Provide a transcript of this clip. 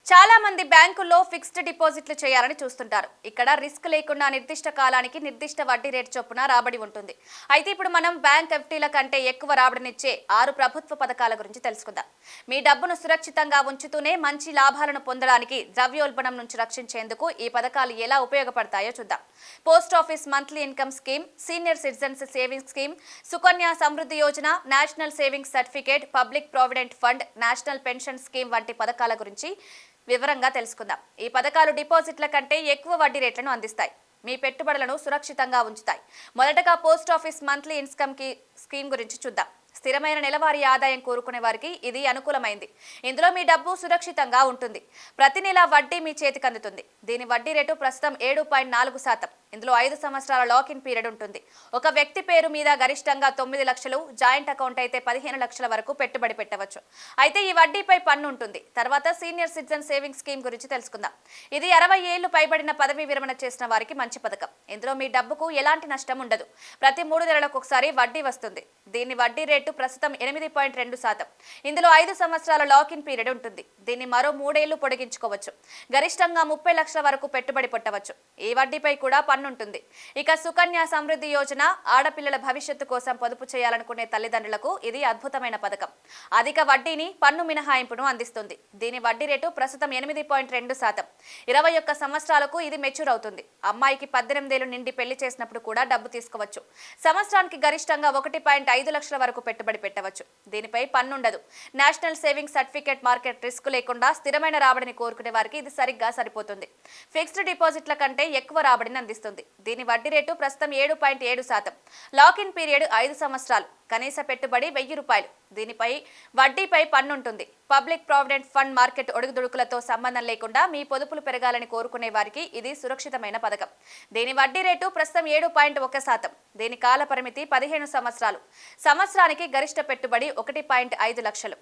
చాలా మంది బ్యాంకుల్లో ఫిక్స్డ్ డిపాజిట్లు చేయాలని చూస్తుంటారు. ఇక్కడ రిస్క్ లేకుండా నిర్దిష్ట కాలానికి నిర్దిష్ట వడ్డీ రేటు చొప్పున రాబడి ఉంటుంది. అయితే ఇప్పుడు మనం బ్యాంక్ ఎఫ్డీల కంటే ఎక్కువ రాబడినిచ్చే 6 ప్రభుత్వ పథకాల గురించి తెలుసుకుందాం. మీ డబ్బును సురక్షితంగా ఉంచుతూనే మంచి లాభాలను పొందడానికి ద్రవ్యోల్బణం నుంచి రక్షించేందుకు ఈ పథకాలు ఎలా ఉపయోగపడతాయో చూద్దాం. Post office monthly income scheme, senior citizens savings scheme, Sukanya Samriddhi Yojana, national savings certificate, public provident fund, national pension scheme వంటి పథకాల గురించి వివరంగా తెలుసుకుందాం. ఈ పథకాలు డిపాజిట్ల కంటే ఎక్కువ వడ్డీ రేట్లను అందిస్తాయి, మీ పెట్టుబడులను సురక్షితంగా ఉంచుతాయి. మొదటగా post office monthly income scheme గురించి చూద్దాం. స్థిరమైన నెలవారీ ఆదాయం కోరుకునే వారికి ఇది అనుకూలమైంది. ఇందులో మీ డబ్బు సురక్షితంగా ఉంటుంది. ప్రతి నెల వడ్డీ మీ చేతికి అందుతుంది. దీని వడ్డీ రేటు ప్రస్తుతం 7.4%. ఇందులో 5 సంవత్సరాల లాకిన్ పీరియడ్ ఉంటుంది. ఒక వ్యక్తి పేరు మీద గరిష్టంగా 9 లక్షలు, జాయింట్ అకౌంట్ అయితే 15 లక్షల వరకు పెట్టుబడి పెట్టవచ్చు. అయితే ఈ వడ్డీపై పన్ను ఉంటుంది. తర్వాత సీనియర్ సిటిజన్ సేవింగ్స్ స్కీమ్ గురించి తెలుసుకుందాం. ఇది 60 ఏళ్లు పైబడిన పదవీ విరమణ చేసిన వారికి మంచి పథకం. ఇందులో మీ డబ్బుకు ఎలాంటి నష్టం ఉండదు. ప్రతి 3 నెలలకు ఒకసారి వడ్డీ వస్తుంది. దీని వడ్డీ రేటు ప్రస్తుతం 8.2%. ఇందులో 5 సంవత్సరాల లాకిన్ పీరియడ్ ఉంటుంది. దీన్ని మరో 3 ఏళ్లు పొడిగించుకోవచ్చు. గరిష్టంగా 30 లక్షల వరకు పెట్టుబడి పెట్టవచ్చు. ఈ వడ్డీపై కూడా పన్ను ఉంటుంది. ఇక సుకన్య సమృద్ధి యోజన, ఆడపిల్లల భవిష్యత్తు కోసం పొదుపు చేయాలనుకునే తల్లిదండ్రులకు ఇది అద్భుతమైన పథకం. అధిక వడ్డీని, పన్ను మినహాయింపును అందిస్తుంది. దీని వడ్డీ రేటు ప్రస్తుతం 8.2%. 21 సంవత్సరాలకు ఇది మెచ్యూర్ అవుతుంది. అమ్మాయికి 18 ఏళ్లు నిండి పెళ్లి చేసినప్పుడు కూడా డబ్బు తీసుకోవచ్చు. సంవత్సరానికి గరిష్టంగా 1.5 లక్షల వరకు పెట్టుబడి పెట్టవచ్చు. దీనిపై పన్నుండదు. National savings certificate market risk లేకుండా స్థిరమైన రాబడిని కోరుకునే వారికి ఇది సరిగ్గా సరిపోతుంది. ఫిక్స్డ్ డిపాజిట్ల కంటే ఎక్కువ రాబడిని అందిస్తుంది. దీని వడ్డీ రేటు ప్రస్తుతం 7.7%. లాకిన్ పీరియడ్ 5 సంవత్సరాలు. కనీస పెట్టుబడి 1000 రూపాయలు. దీనిపై వడ్డీపై పన్నుంటుంది. పబ్లిక్ ప్రావిడెంట్ ఫండ్ మార్కెట్ ఒడుగుదొడుకులతో సంబంధం లేకుండా మీ పొదుపులు పెరగాలని కోరుకునే వారికి ఇది సురక్షితమైన పథకం. దీని వడ్డీ రేటు ప్రస్తుతం 7.1%. దీని కాల పరిమితి 15 సంవత్సరాలు. సంవత్సరానికి గరిష్ట పెట్టుబడి 1.5 లక్షలు.